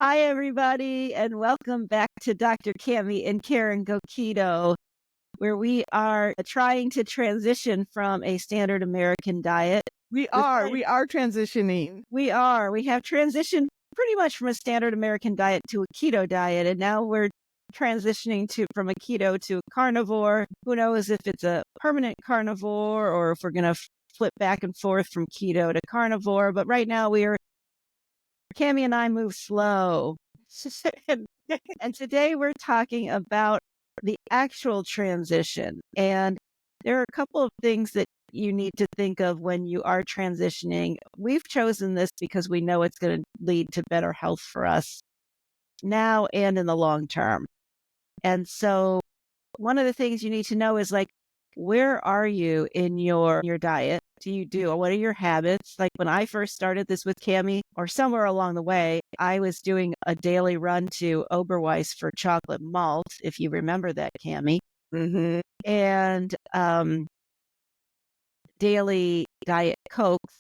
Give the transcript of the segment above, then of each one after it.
Hi, everybody, and welcome back to Dr. Cammy and Karen Go Keto, where we are trying to transition from a standard American diet. We are transitioning. We have transitioned pretty much from a standard American diet to a keto diet, and now we're transitioning from a keto to a carnivore. Who knows if it's a permanent carnivore or if we're going to flip back and forth from keto to carnivore. But right now Cammy and I move slow. And today we're talking about the actual transition. And there are a couple of things that you need to think of when you are transitioning. We've chosen this because we know it's going to lead to better health for us now and in the long term. And so one of the things you need to know is where are you in your diet? What are your habits? Like when I first started this with Cammy, or somewhere along the way, I was doing a daily run to Oberweis for chocolate malt, if you remember that, Cammy. Mm-hmm. And daily Diet Cokes.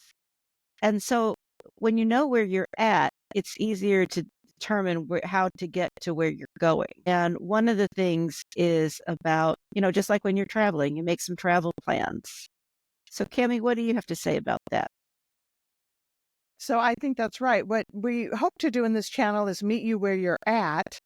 And so when you know where you're at, it's easier to determine how to get to where you're going. And one of the things is about, just like when you're traveling, you make some travel plans. So Cammy, what do you have to say about that? So I think that's right. What we hope to do in this channel is meet you where you're at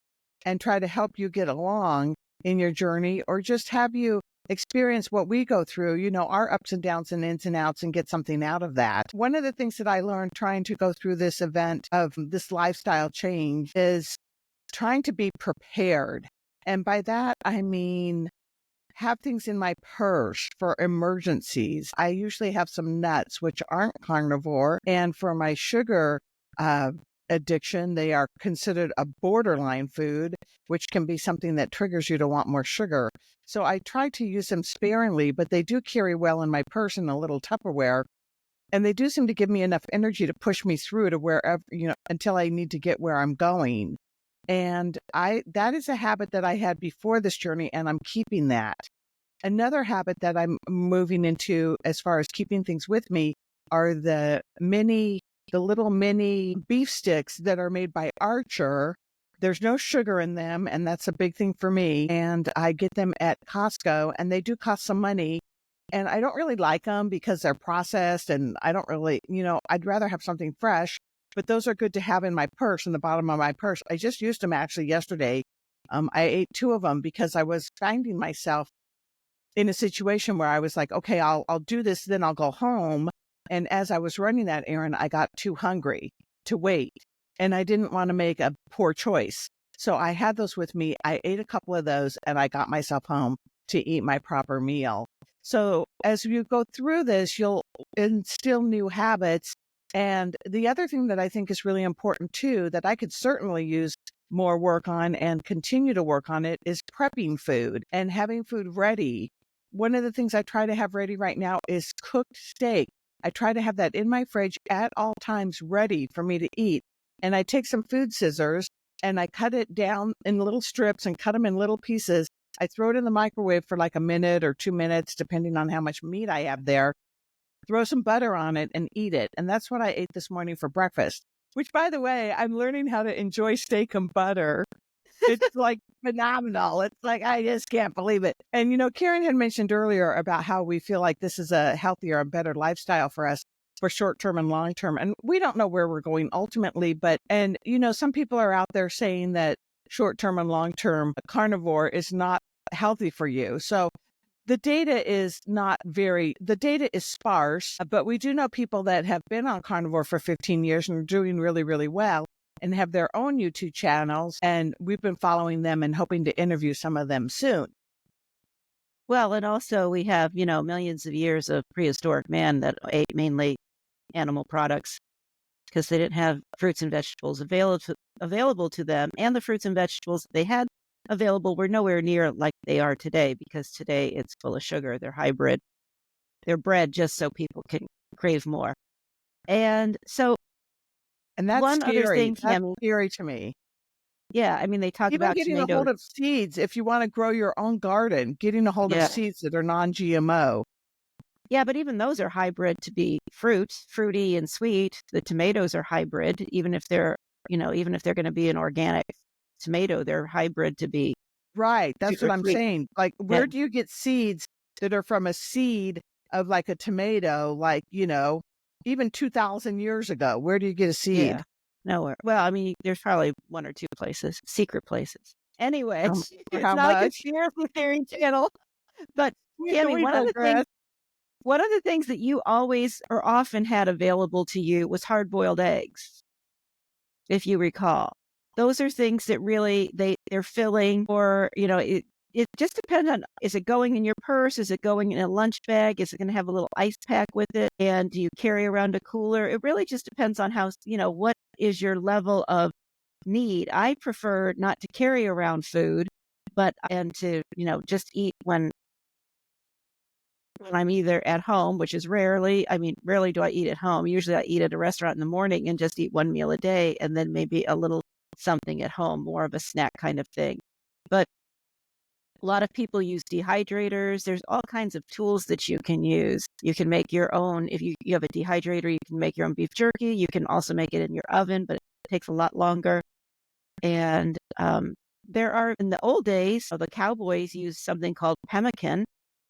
and try to help you get along in your journey, or just have you experience what we go through, our ups and downs and ins and outs, and get something out of that. One of the things that I learned trying to go through this event of this lifestyle change is trying to be prepared. And by that, I mean, have things in my purse for emergencies. I usually have some nuts, which aren't carnivore. And for my sugar addiction, they are considered a borderline food, which can be something that triggers you to want more sugar. So I try to use them sparingly, but they do carry well in my purse in a little Tupperware. And they do seem to give me enough energy to push me through to wherever, until I need to get where I'm going. And that is a habit that I had before this journey, and I'm keeping that. Another habit that I'm moving into as far as keeping things with me are the little mini beef sticks that are made by Archer. There's no sugar in them, and that's a big thing for me. And I get them at Costco, and they do cost some money. And I don't really like them because they're processed, and I don't really, I'd rather have something fresh. But those are good to have in my purse, in the bottom of my purse. I just used them actually yesterday. I ate 2 of them because I was finding myself in a situation where I was like, okay, I'll do this, then I'll go home. And as I was running that errand, I got too hungry to wait, and I didn't want to make a poor choice. So I had those with me. I ate a couple of those, and I got myself home to eat my proper meal. So as you go through this, you'll instill new habits. And the other thing that I think is really important too, that I could certainly use more work on and continue to work on it, is prepping food and having food ready. One of the things I try to have ready right now is cooked steak. I try to have that in my fridge at all times ready for me to eat. And I take some food scissors and I cut it down in little strips and cut them in little pieces. I throw it in the microwave for like a minute or 2 minutes, depending on how much meat I have there. Throw some butter on it and eat it. And that's what I ate this morning for breakfast, which, by the way, I'm learning how to enjoy steak and butter. It's like phenomenal. It's like, I just can't believe it. And, Karen had mentioned earlier about how we feel like this is a healthier and better lifestyle for us for short-term and long-term. And we don't know where we're going ultimately, and some people are out there saying that short-term and long-term carnivore is not healthy for you. So the data is sparse, but we do know people that have been on carnivore for 15 years and are doing really, really well and have their own YouTube channels. And we've been following them and hoping to interview some of them soon. Well, and also we have, millions of years of prehistoric man that ate mainly animal products because they didn't have fruits and vegetables available to them. And the fruits and vegetables they had available were nowhere near like they are today, because today it's full of sugar. They're hybrid. They're bred just so people can crave more. And so, and that's one scary. Other thing, that's Cammy, scary to me. Yeah, I mean, they talk Even about getting tomatoes. a hold of seeds, if you want to grow your own garden, getting a hold of seeds that are non-GMO. Yeah, but even those are hybrid to be fruity and sweet. The tomatoes are hybrid, even if they're, even if they're going to be an organic tomato, they're hybrid to be Right. That's what I'm sugar-free. saying. Like, where do you get seeds that are from a seed of like a tomato, like, even 2,000 years ago? Where do you get a seed? Yeah. Nowhere. Well, I mean, there's probably one or two places, secret places. Anyway, For it's how not a much? conspiracy theory channel. But Cammy, We digress. one of the things that you always or often had available to you was hard-boiled eggs, if you recall. Those are things that really they're filling, or it just depends on, is it going in your purse? Is it going in a lunch bag? Is it going to have a little ice pack with it? And do you carry around a cooler? It really just depends on how, what is your level of need. I prefer not to carry around food, and to, just eat when I'm either at home, which is rarely. I mean, rarely do I eat at home. Usually I eat at a restaurant in the morning and just eat one meal a day, and then maybe a little something at home, more of a snack kind of thing. But a lot of people use dehydrators. There's all kinds of tools that you can use. You can make your own. If you have a dehydrator, you can make your own beef jerky. You can also make it in your oven, but it takes a lot longer. And there are, in the old days, the cowboys used something called pemmican,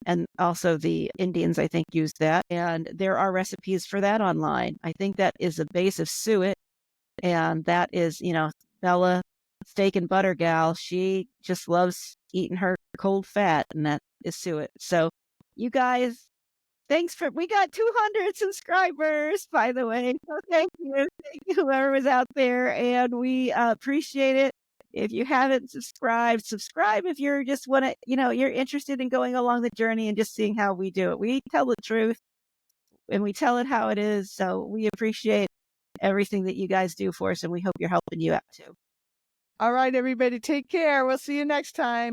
and also the Indians, I think, used that. And there are recipes for that online. I think that is a base of suet, and that is, Bella, steak and butter gal. She just loves eating her cold fat, and that is suet. So, you guys, we got 200 subscribers, by the way. So thank you whoever was out there, and we appreciate it. If you haven't subscribed, subscribe if you're just want to, you're interested in going along the journey and just seeing how we do it. We tell the truth and we tell it how it is. So we appreciate everything that you guys do for us, and we hope you're helping you out too. All right, everybody, take care. We'll see you next time.